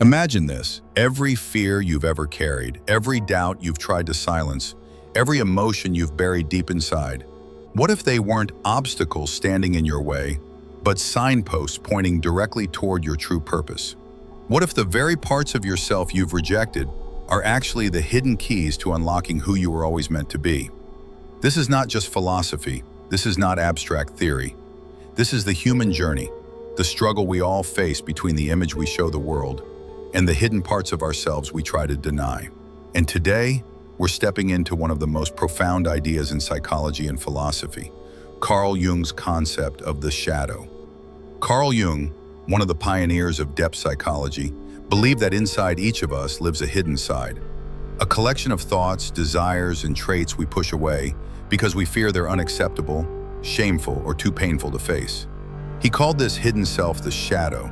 Imagine this: every fear you've ever carried, every doubt you've tried to silence, every emotion you've buried deep inside. What if they weren't obstacles standing in your way, but signposts pointing directly toward your true purpose? What if the very parts of yourself you've rejected are actually the hidden keys to unlocking who you were always meant to be? This is not just philosophy. This is not abstract theory. This is the human journey, the struggle we all face between the image we show the world and the hidden parts of ourselves we try to deny. And today, we're stepping into one of the most profound ideas in psychology and philosophy, Carl Jung's concept of the shadow. Carl Jung, one of the pioneers of depth psychology, believed that inside each of us lives a hidden side, a collection of thoughts, desires, and traits we push away because we fear they're unacceptable, shameful, or too painful to face. He called this hidden self the shadow.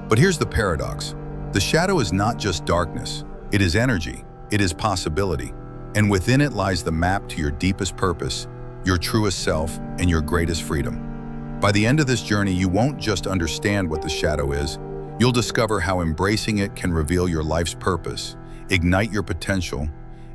But here's the paradox. The shadow is not just darkness. It is energy. It is possibility. And within it lies the map to your deepest purpose, your truest self, and your greatest freedom. By the end of this journey, you won't just understand what the shadow is. You'll discover how embracing it can reveal your life's purpose, ignite your potential,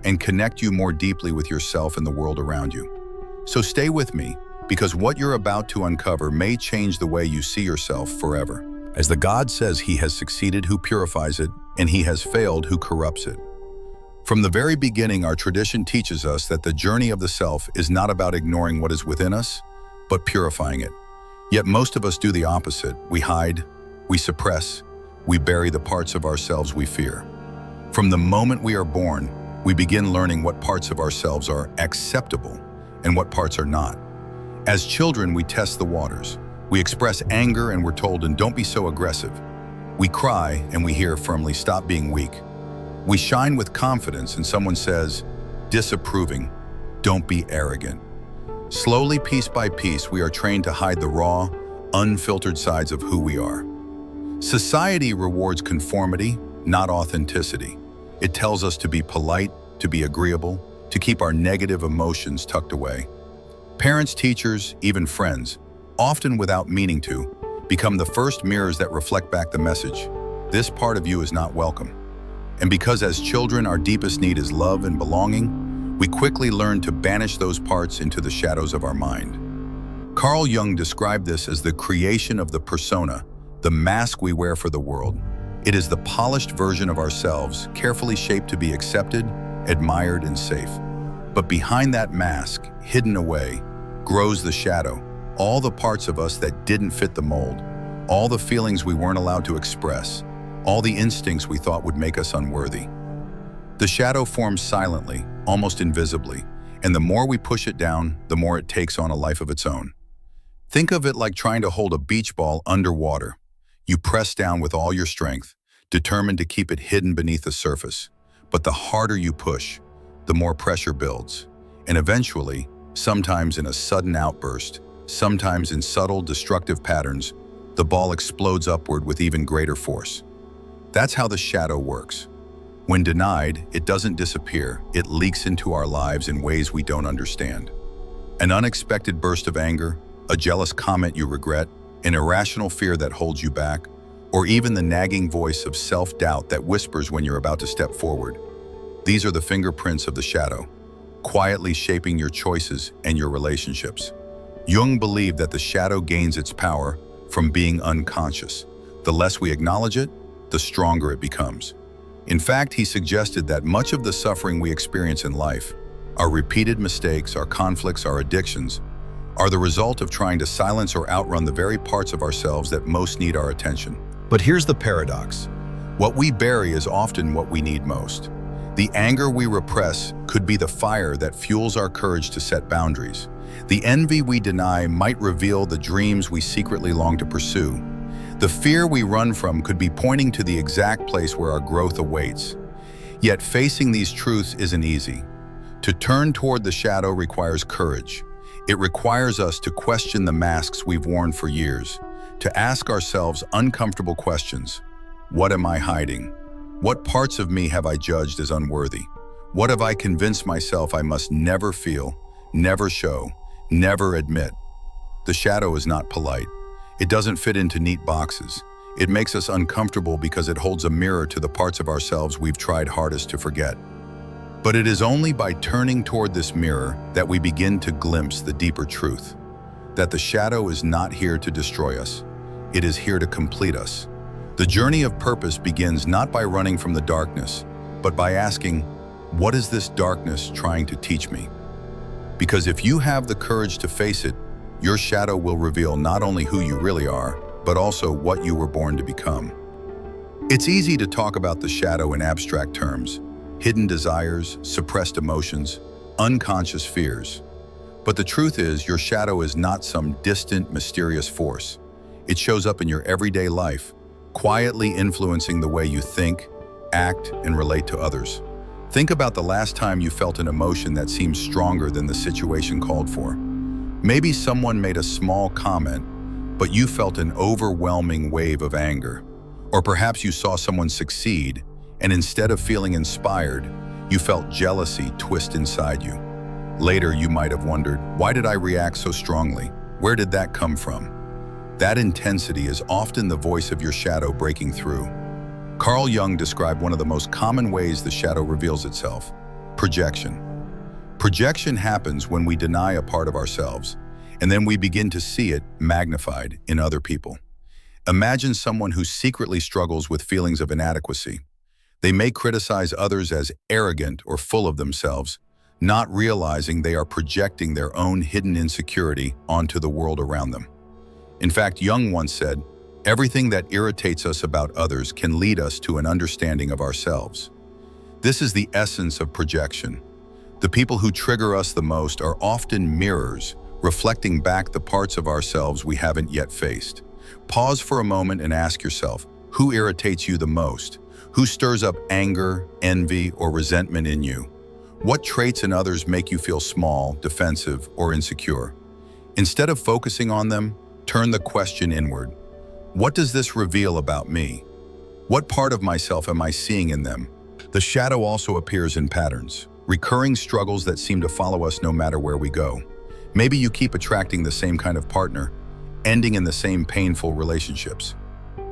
and connect you more deeply with yourself and the world around you. So stay with me, because what you're about to uncover may change the way you see yourself forever. As the God says, he has succeeded who purifies it, and he has failed who corrupts it. From the very beginning, our tradition teaches us that the journey of the self is not about ignoring what is within us, but purifying it. Yet most of us do the opposite. We hide, we suppress, we bury the parts of ourselves we fear. From the moment we are born, we begin learning what parts of ourselves are acceptable and what parts are not. As children, we test the waters. We express anger and we're told, and don't be so aggressive. We cry and we hear firmly, stop being weak. We shine with confidence and someone says, disapproving, don't be arrogant. Slowly, piece by piece, we are trained to hide the raw, unfiltered sides of who we are. Society rewards conformity, not authenticity. It tells us to be polite, to be agreeable, to keep our negative emotions tucked away. Parents, teachers, even friends, often without meaning to, become the first mirrors that reflect back the message. This part of you is not welcome. And because as children our deepest need is love and belonging, we quickly learn to banish those parts into the shadows of our mind. Carl Jung described this as the creation of the persona, the mask we wear for the world. It is the polished version of ourselves, carefully shaped to be accepted, admired, and safe. But behind that mask, hidden away, grows the shadow. All the parts of us that didn't fit the mold, all the feelings we weren't allowed to express, all the instincts we thought would make us unworthy. The shadow forms silently, almost invisibly, and the more we push it down, the more it takes on a life of its own. Think of it like trying to hold a beach ball underwater. You press down with all your strength, determined to keep it hidden beneath the surface. But the harder you push, the more pressure builds. And eventually, sometimes in a sudden outburst, sometimes in subtle, destructive patterns, the ball explodes upward with even greater force. That's how the shadow works. When denied, it doesn't disappear, it leaks into our lives in ways we don't understand. An unexpected burst of anger, a jealous comment you regret, an irrational fear that holds you back, or even the nagging voice of self-doubt that whispers when you're about to step forward. These are the fingerprints of the shadow, quietly shaping your choices and your relationships. Jung believed that the shadow gains its power from being unconscious. The less we acknowledge it, the stronger it becomes. In fact, he suggested that much of the suffering we experience in life, our repeated mistakes, our conflicts, our addictions, are the result of trying to silence or outrun the very parts of ourselves that most need our attention. But here's the paradox. What we bury is often what we need most. The anger we repress could be the fire that fuels our courage to set boundaries. The envy we deny might reveal the dreams we secretly long to pursue. The fear we run from could be pointing to the exact place where our growth awaits. Yet facing these truths isn't easy. To turn toward the shadow requires courage. It requires us to question the masks we've worn for years, to ask ourselves uncomfortable questions. What am I hiding? What parts of me have I judged as unworthy? What have I convinced myself I must never feel, never show, never admit? The shadow is not polite. It doesn't fit into neat boxes. It makes us uncomfortable because it holds a mirror to the parts of ourselves we've tried hardest to forget. But it is only by turning toward this mirror that we begin to glimpse the deeper truth, that the shadow is not here to destroy us. It is here to complete us. The journey of purpose begins not by running from the darkness, but by asking, what is this darkness trying to teach me? Because if you have the courage to face it, your shadow will reveal not only who you really are, but also what you were born to become. It's easy to talk about the shadow in abstract terms, hidden desires, suppressed emotions, unconscious fears. But the truth is, your shadow is not some distant, mysterious force. It shows up in your everyday life, quietly influencing the way you think, act, and relate to others. Think about the last time you felt an emotion that seemed stronger than the situation called for. Maybe someone made a small comment, but you felt an overwhelming wave of anger. Or perhaps you saw someone succeed, and instead of feeling inspired, you felt jealousy twist inside you. Later, you might have wondered, why did I react so strongly? Where did that come from? That intensity is often the voice of your shadow breaking through. Carl Jung described one of the most common ways the shadow reveals itself: projection. Projection happens when we deny a part of ourselves, and then we begin to see it magnified in other people. Imagine someone who secretly struggles with feelings of inadequacy. They may criticize others as arrogant or full of themselves, not realizing they are projecting their own hidden insecurity onto the world around them. In fact, Jung once said, everything that irritates us about others can lead us to an understanding of ourselves. This is the essence of projection. The people who trigger us the most are often mirrors, reflecting back the parts of ourselves we haven't yet faced. Pause for a moment and ask yourself, who irritates you the most? Who stirs up anger, envy, or resentment in you? What traits in others make you feel small, defensive, or insecure? Instead of focusing on them, turn the question inward. What does this reveal about me? What part of myself am I seeing in them? The shadow also appears in patterns, recurring struggles that seem to follow us no matter where we go. Maybe you keep attracting the same kind of partner, ending in the same painful relationships.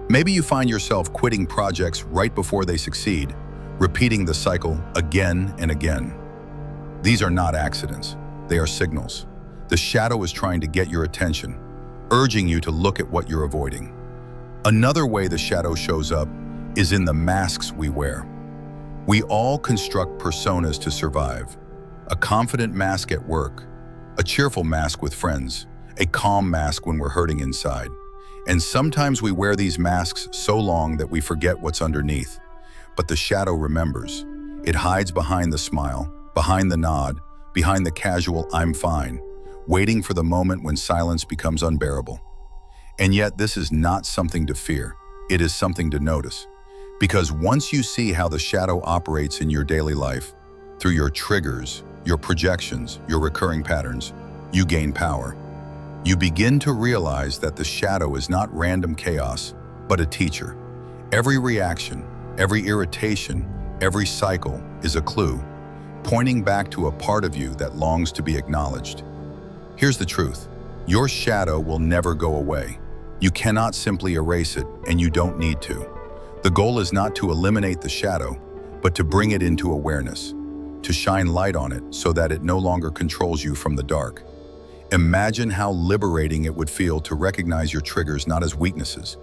Maybe you find yourself quitting projects right before they succeed, repeating the cycle again and again. These are not accidents, they are signals. The shadow is trying to get your attention, urging you to look at what you're avoiding. Another way the shadow shows up is in the masks we wear. We all construct personas to survive. A confident mask at work, a cheerful mask with friends, a calm mask when we're hurting inside. And sometimes we wear these masks so long that we forget what's underneath. But the shadow remembers. It hides behind the smile, behind the nod, behind the casual "I'm fine," waiting for the moment when silence becomes unbearable. And yet this is not something to fear. It is something to notice. Because once you see how the shadow operates in your daily life, through your triggers, your projections, your recurring patterns, you gain power. You begin to realize that the shadow is not random chaos, but a teacher. Every reaction, every irritation, every cycle is a clue, pointing back to a part of you that longs to be acknowledged. Here's the truth. Your shadow will never go away. You cannot simply erase it, and you don't need to. The goal is not to eliminate the shadow, but to bring it into awareness, to shine light on it so that it no longer controls you from the dark. Imagine how liberating it would feel to recognize your triggers not as weaknesses,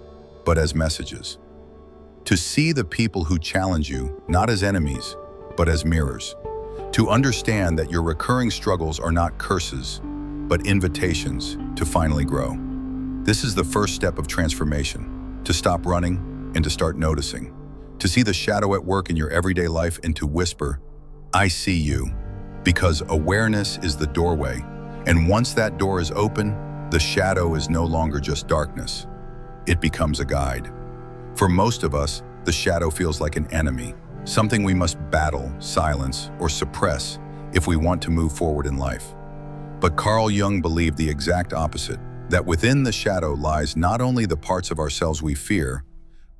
but as messages. To see the people who challenge you not as enemies, but as mirrors. To understand that your recurring struggles are not curses, but invitations to finally grow. This is the first step of transformation, to stop running and to start noticing, to see the shadow at work in your everyday life and to whisper, I see you, because awareness is the doorway. And once that door is open, the shadow is no longer just darkness. It becomes a guide. For most of us, the shadow feels like an enemy, something we must battle, silence, or suppress if we want to move forward in life. But Carl Jung believed the exact opposite, that within the shadow lies not only the parts of ourselves we fear,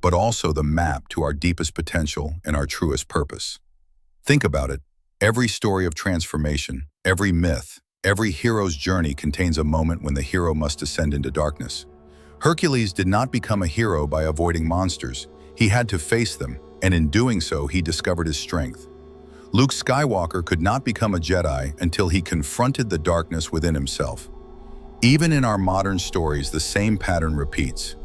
but also the map to our deepest potential and our truest purpose. Think about it. Every story of transformation, every myth, every hero's journey contains a moment when the hero must descend into darkness. Hercules did not become a hero by avoiding monsters. He had to face them, and in doing so, he discovered his strength. Luke Skywalker could not become a Jedi until he confronted the darkness within himself. Even in our modern stories, the same pattern repeats.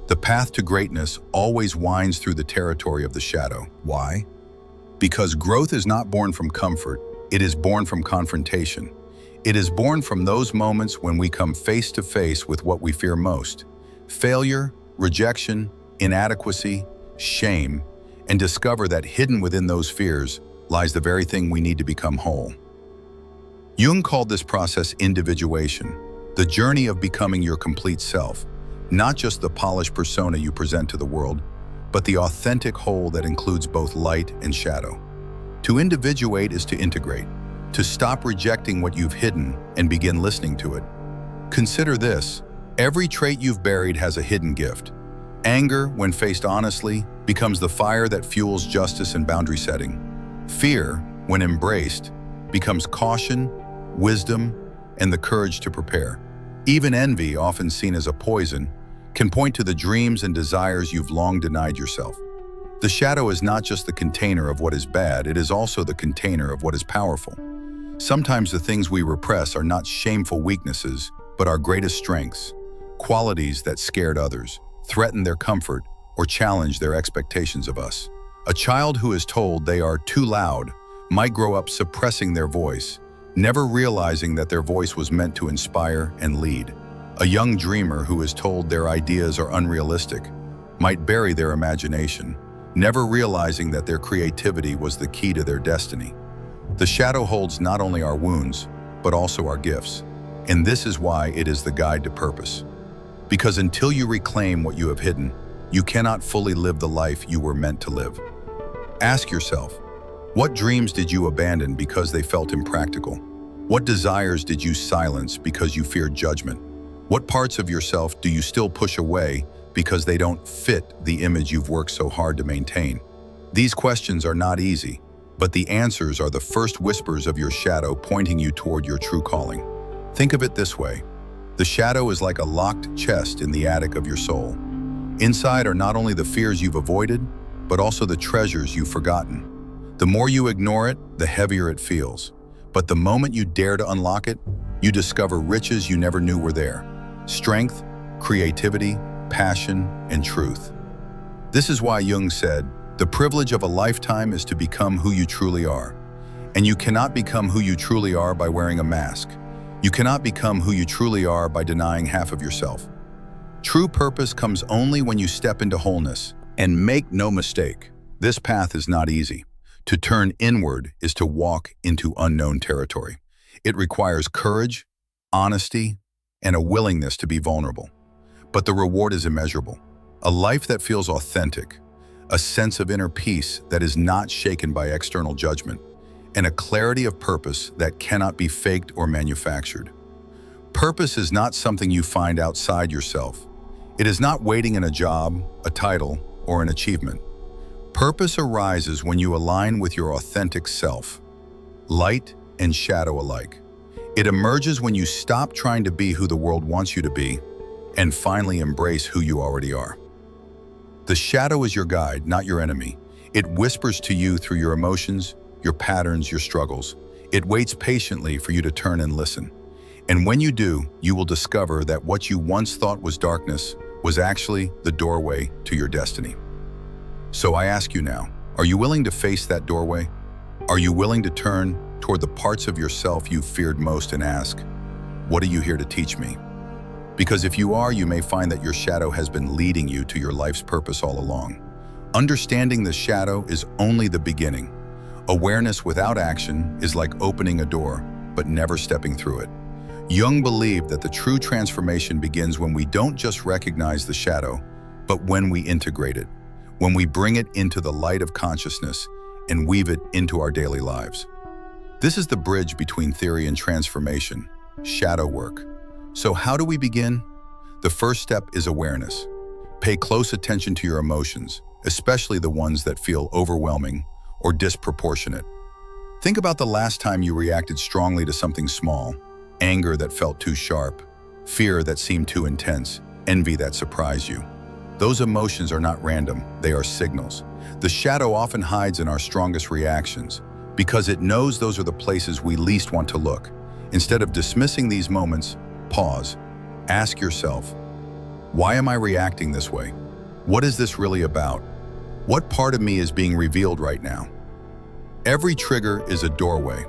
The path to greatness always winds through the territory of the shadow. Why? Because growth is not born from comfort, it is born from confrontation. It is born from those moments when we come face to face with what we fear most: failure, rejection, inadequacy, shame, and discover that hidden within those fears lies the very thing we need to become whole. Jung called this process individuation, the journey of becoming your complete self, not just the polished persona you present to the world, but the authentic whole that includes both light and shadow. To individuate is to integrate, to stop rejecting what you've hidden and begin listening to it. Consider this: every trait you've buried has a hidden gift. Anger, when faced honestly, becomes the fire that fuels justice and boundary setting. Fear, when embraced, becomes caution, wisdom, and the courage to prepare. Even envy, often seen as a poison, can point to the dreams and desires you've long denied yourself. The shadow is not just the container of what is bad, it is also the container of what is powerful. Sometimes the things we repress are not shameful weaknesses, but our greatest strengths, qualities that scared others, threatened their comfort, or challenged their expectations of us. A child who is told they are too loud might grow up suppressing their voice, never realizing that their voice was meant to inspire and lead. A young dreamer who is told their ideas are unrealistic might bury their imagination, never realizing that their creativity was the key to their destiny. The shadow holds not only our wounds, but also our gifts. And this is why it is the guide to purpose. Because until you reclaim what you have hidden, you cannot fully live the life you were meant to live. Ask yourself, what dreams did you abandon because they felt impractical? What desires did you silence because you feared judgment? What parts of yourself do you still push away because they don't fit the image you've worked so hard to maintain? These questions are not easy, but the answers are the first whispers of your shadow pointing you toward your true calling. Think of it this way: the shadow is like a locked chest in the attic of your soul. Inside are not only the fears you've avoided, but also the treasures you've forgotten. The more you ignore it, the heavier it feels. But the moment you dare to unlock it, you discover riches you never knew were there: strength, creativity, passion, and truth. This is why Jung said, the privilege of a lifetime is to become who you truly are. And you cannot become who you truly are by wearing a mask. You cannot become who you truly are by denying half of yourself. True purpose comes only when you step into wholeness. And make no mistake, this path is not easy. To turn inward is to walk into unknown territory. It requires courage, honesty, and a willingness to be vulnerable. But the reward is immeasurable. A life that feels authentic, a sense of inner peace that is not shaken by external judgment, and a clarity of purpose that cannot be faked or manufactured. Purpose is not something you find outside yourself. It is not waiting in a job, a title, or an achievement. Purpose arises when you align with your authentic self, light and shadow alike. It emerges when you stop trying to be who the world wants you to be and finally embrace who you already are. The shadow is your guide, not your enemy. It whispers to you through your emotions, your patterns, your struggles. It waits patiently for you to turn and listen. And when you do, you will discover that what you once thought was darkness was actually the doorway to your destiny. So I ask you now, are you willing to face that doorway? Are you willing to turn toward the parts of yourself you feared most and ask, what are you here to teach me? Because if you are, you may find that your shadow has been leading you to your life's purpose all along. Understanding the shadow is only the beginning. Awareness without action is like opening a door, but never stepping through it. Jung believed that the true transformation begins when we don't just recognize the shadow, but when we integrate it, when we bring it into the light of consciousness and weave it into our daily lives. This is the bridge between theory and transformation, shadow work. So how do we begin? The first step is awareness. Pay close attention to your emotions, especially the ones that feel overwhelming or disproportionate. Think about the last time you reacted strongly to something small: anger that felt too sharp, fear that seemed too intense. envy that surprise you. Those emotions are not random, they are signals. The shadow often hides in our strongest reactions because it knows those are the places we least want to look. Instead of dismissing these moments, pause. Ask yourself, why am I reacting this way? What is this really about? What part of me is being revealed right now? Every trigger is a doorway.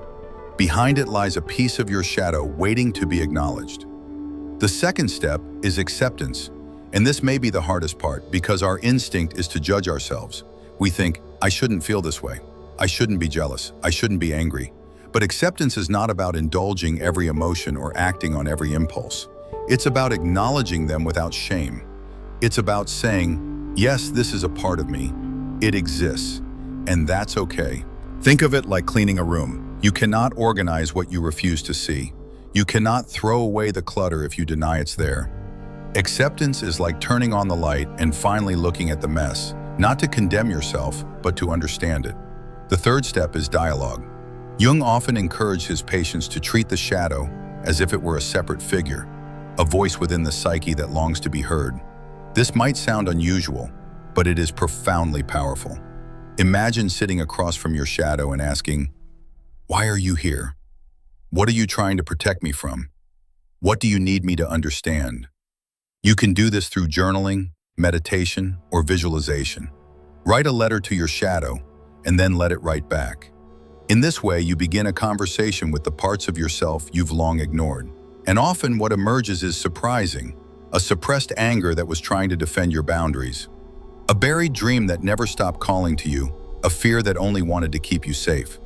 Behind it lies a piece of your shadow waiting to be acknowledged. The second step is acceptance, and this may be the hardest part because our instinct is to judge ourselves. We think, I shouldn't feel this way. I shouldn't be jealous. I shouldn't be angry. But acceptance is not about indulging every emotion or acting on every impulse. It's about acknowledging them without shame. It's about saying, yes, this is a part of me. It exists, and that's okay. Think of it like cleaning a room. You cannot organize what you refuse to see. You cannot throw away the clutter if you deny it's there. Acceptance is like turning on the light and finally looking at the mess, not to condemn yourself, but to understand it. The third step is dialogue. Jung often encouraged his patients to treat the shadow as if it were a separate figure, a voice within the psyche that longs to be heard. This might sound unusual, but it is profoundly powerful. Imagine sitting across from your shadow and asking, why are you here? What are you trying to protect me from? What do you need me to understand? You can do this through journaling, meditation, or visualization. Write a letter to your shadow and then let it write back. In this way, you begin a conversation with the parts of yourself you've long ignored. And often what emerges is surprising, a suppressed anger that was trying to defend your boundaries, a buried dream that never stopped calling to you, a fear that only wanted to keep you safe.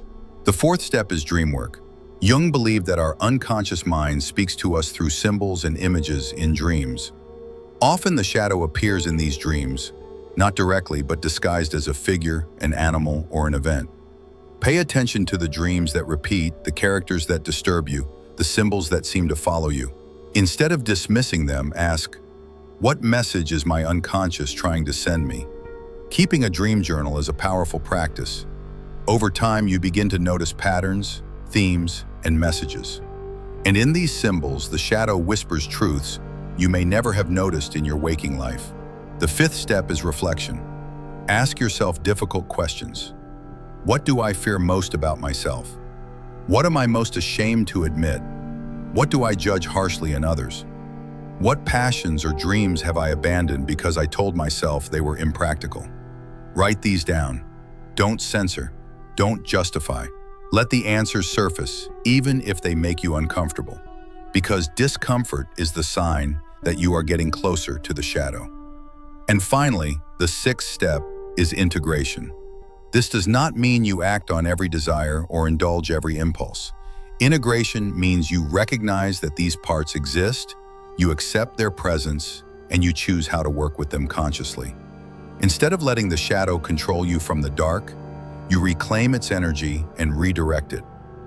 The fourth step is dream work. Jung believed that our unconscious mind speaks to us through symbols and images in dreams. Often the shadow appears in these dreams, not directly but disguised as a figure, an animal, or an event. Pay attention to the dreams that repeat, the characters that disturb you, the symbols that seem to follow you. Instead of dismissing them, ask, what message is my unconscious trying to send me? Keeping a dream journal is a powerful practice. Over time, you begin to notice patterns, themes, and messages. And in these symbols, the shadow whispers truths you may never have noticed in your waking life. The fifth step is reflection. Ask yourself difficult questions. What do I fear most about myself? What am I most ashamed to admit? What do I judge harshly in others? What passions or dreams have I abandoned because I told myself they were impractical? Write these down. Don't censor. Don't justify. Let the answers surface, even if they make you uncomfortable. Because discomfort is the sign that you are getting closer to the shadow. And finally, the sixth step is integration. This does not mean you act on every desire or indulge every impulse. Integration means you recognize that these parts exist, you accept their presence, and you choose how to work with them consciously. Instead of letting the shadow control you from the dark, you reclaim its energy and redirect it.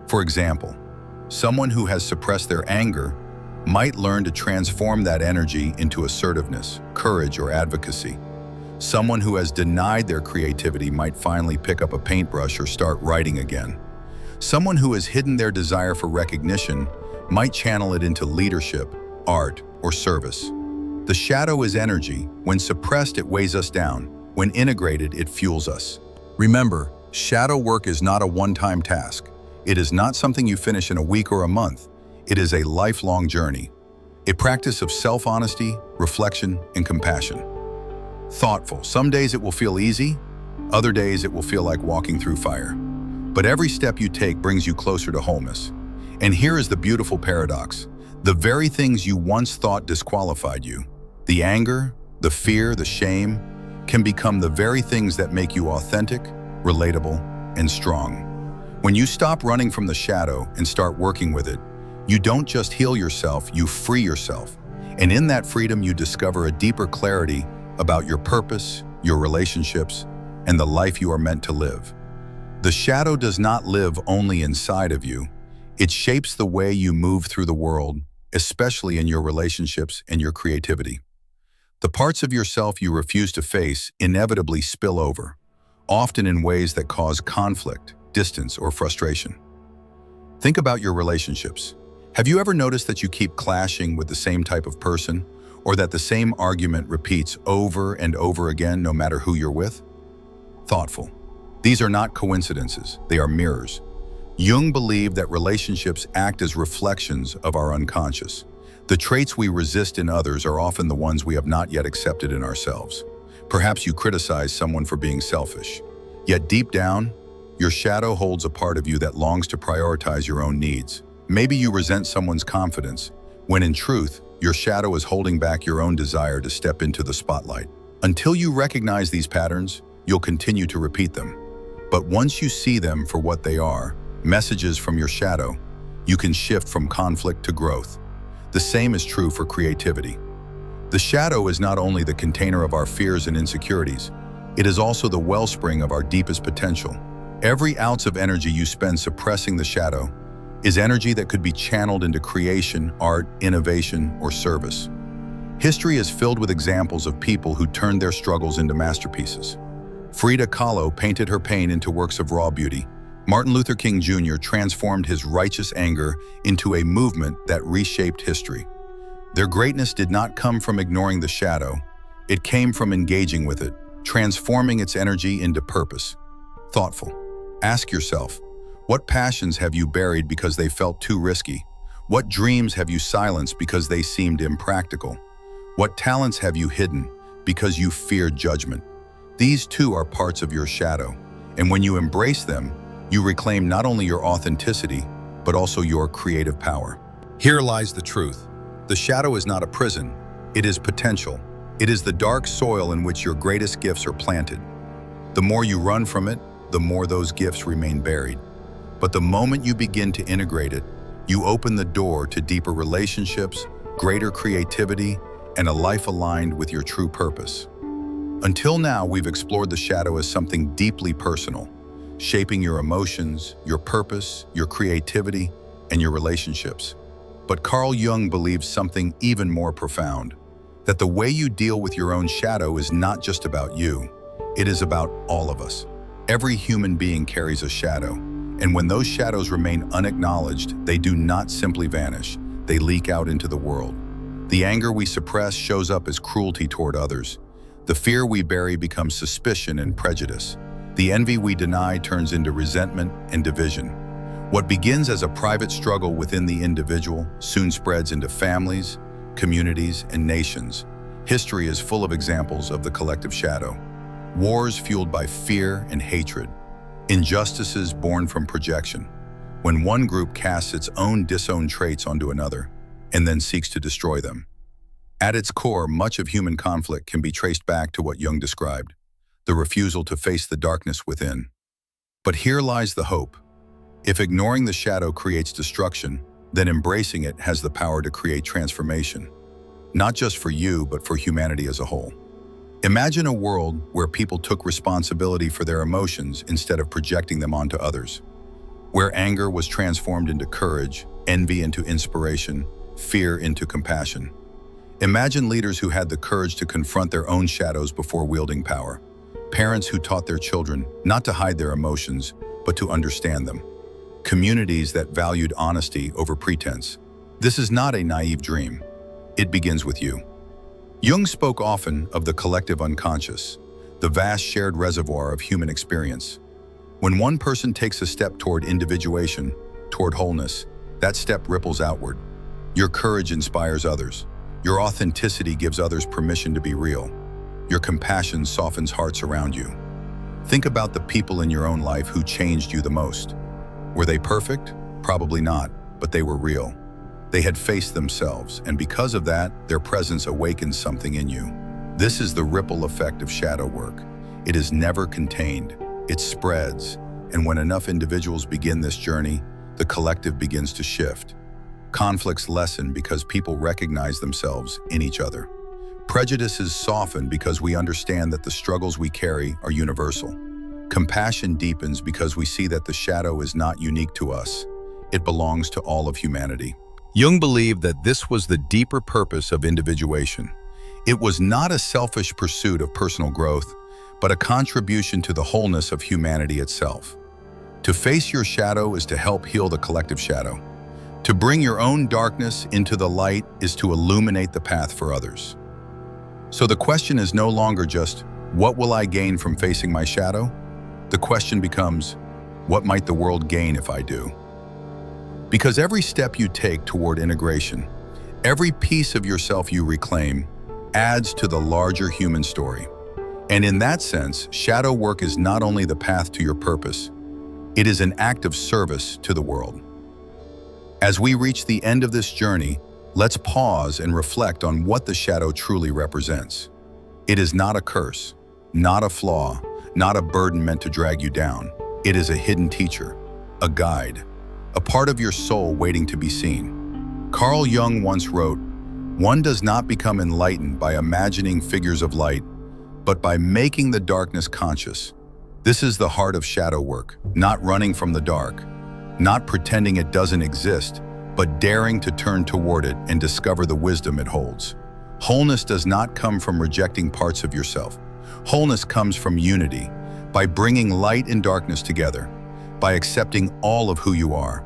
For example, someone who has suppressed their anger might learn to transform that energy into assertiveness, courage, or advocacy. Someone who has denied their creativity might finally pick up a paintbrush or start writing again. Someone who has hidden their desire for recognition might channel it into leadership, art, or service. The shadow is energy. When suppressed, it weighs us down. When integrated, it fuels us. Remember, shadow work is not a one-time task. It is not something you finish in a week or a month. It is a lifelong journey, a practice of self-honesty, reflection, and compassion. Thoughtful. Some days it will feel easy, other days it will feel like walking through fire. But every step you take brings you closer to wholeness. And here is the beautiful paradox. The very things you once thought disqualified you, the anger, the fear, the shame, can become the very things that make you authentic, relatable, and strong. When you stop running from the shadow and start working with it, you don't just heal yourself, you free yourself. And in that freedom, you discover a deeper clarity about your purpose, your relationships, and the life you are meant to live. The shadow does not live only inside of you. It shapes the way you move through the world, especially in your relationships and your creativity. The parts of yourself you refuse to face inevitably spill over, often in ways that cause conflict, distance, or frustration. Think about your relationships. Have you ever noticed that you keep clashing with the same type of person? or that the same argument repeats over and over again no matter who you're with? Thoughtful. These are not coincidences, they are mirrors. Jung believed that relationships act as reflections of our unconscious. The traits we resist in others are often the ones we have not yet accepted in ourselves. Perhaps you criticize someone for being selfish. Yet deep down, your shadow holds a part of you that longs to prioritize your own needs. Maybe you resent someone's confidence, when in truth, your shadow is holding back your own desire to step into the spotlight. Until you recognize these patterns, you'll continue to repeat them. But once you see them for what they are, messages from your shadow, you can shift from conflict to growth. The same is true for creativity. The shadow is not only the container of our fears and insecurities, it is also the wellspring of our deepest potential. Every ounce of energy you spend suppressing the shadow is energy that could be channeled into creation, art, innovation, or service. History is filled with examples of people who turned their struggles into masterpieces. Frida Kahlo painted her pain into works of raw beauty. Martin Luther King Jr. transformed his righteous anger into a movement that reshaped history. Their greatness did not come from ignoring the shadow. It came from engaging with it, transforming its energy into purpose. Thoughtful. Ask yourself, what passions have you buried because they felt too risky? What dreams have you silenced because they seemed impractical? What talents have you hidden because you feared judgment? These too are parts of your shadow, and when you embrace them, you reclaim not only your authenticity, but also your creative power. Here lies the truth. The shadow is not a prison, it is potential. It is the dark soil in which your greatest gifts are planted. The more you run from it, the more those gifts remain buried. But the moment you begin to integrate it, you open the door to deeper relationships, greater creativity, and a life aligned with your true purpose. Until now, we've explored the shadow as something deeply personal, shaping your emotions, your purpose, your creativity, and your relationships. But Carl Jung believes something even more profound, that the way you deal with your own shadow is not just about you, it is about all of us. Every human being carries a shadow, and when those shadows remain unacknowledged, they do not simply vanish, they leak out into the world. The anger we suppress shows up as cruelty toward others. The fear we bury becomes suspicion and prejudice. The envy we deny turns into resentment and division. What begins as a private struggle within the individual soon spreads into families, communities, and nations. History is full of examples of the collective shadow. Wars fueled by fear and hatred. Injustices born from projection. When one group casts its own disowned traits onto another and then seeks to destroy them. At its core, much of human conflict can be traced back to what Jung described, the refusal to face the darkness within. But here lies the hope. If ignoring the shadow creates destruction, then embracing it has the power to create transformation. Not just for you, but for humanity as a whole. Imagine a world where people took responsibility for their emotions instead of projecting them onto others. Where anger was transformed into courage, envy into inspiration, fear into compassion. Imagine leaders who had the courage to confront their own shadows before wielding power. Parents who taught their children not to hide their emotions, but to understand them. Communities that valued honesty over pretense. This is not a naive dream. It begins with you. Jung spoke often of the collective unconscious, the vast shared reservoir of human experience. When one person takes a step toward individuation, toward wholeness, that step ripples outward. Your courage inspires others. Your authenticity gives others permission to be real. Your compassion softens hearts around you. Think about the people in your own life who changed you the most. Were they perfect? Probably not, but they were real. They had faced themselves, and because of that, their presence awakens something in you. This is the ripple effect of shadow work. It is never contained. It spreads, and when enough individuals begin this journey, the collective begins to shift. Conflicts lessen because people recognize themselves in each other. Prejudices soften because we understand that the struggles we carry are universal. Compassion deepens because we see that the shadow is not unique to us. It belongs to all of humanity. Jung believed that this was the deeper purpose of individuation. It was not a selfish pursuit of personal growth, but a contribution to the wholeness of humanity itself. To face your shadow is to help heal the collective shadow. To bring your own darkness into the light is to illuminate the path for others. So the question is no longer just, what will I gain from facing my shadow? The question becomes, what might the world gain if I do? Because every step you take toward integration, every piece of yourself you reclaim, adds to the larger human story. And in that sense, shadow work is not only the path to your purpose, it is an act of service to the world. As we reach the end of this journey, let's pause and reflect on what the shadow truly represents. It is not a curse, not a flaw, not a burden meant to drag you down. It is a hidden teacher, a guide, a part of your soul waiting to be seen. Carl Jung once wrote, "One does not become enlightened by imagining figures of light, but by making the darkness conscious." This is the heart of shadow work, not running from the dark, not pretending it doesn't exist, but daring to turn toward it and discover the wisdom it holds. Wholeness does not come from rejecting parts of yourself. Wholeness comes from unity, by bringing light and darkness together, by accepting all of who you are.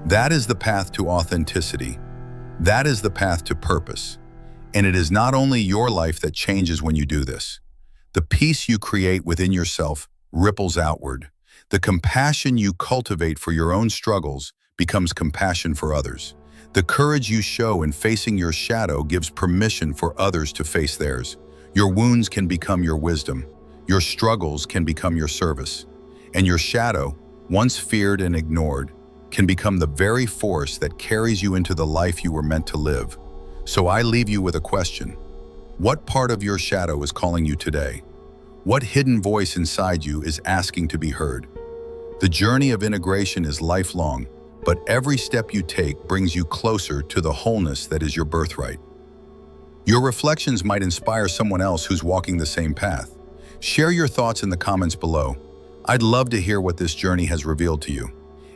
That is the path to authenticity. That is the path to purpose. And it is not only your life that changes when you do this. The peace you create within yourself ripples outward. The compassion you cultivate for your own struggles becomes compassion for others. The courage you show in facing your shadow gives permission for others to face theirs. Your wounds can become your wisdom. Your struggles can become your service. And your shadow, once feared and ignored, can become the very force that carries you into the life you were meant to live. So I leave you with a question. What part of your shadow is calling you today? What hidden voice inside you is asking to be heard? The journey of integration is lifelong, but every step you take brings you closer to the wholeness that is your birthright. Your reflections might inspire someone else who's walking the same path. Share your thoughts in the comments below. I'd love to hear what this journey has revealed to you.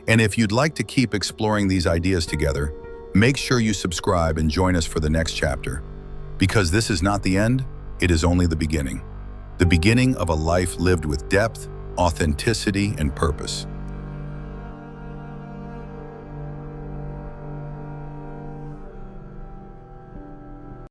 And if you'd like to keep exploring these ideas together, make sure you subscribe and join us for the next chapter. Because this is not the end, it is only the beginning. The beginning of a life lived with depth, authenticity, and purpose.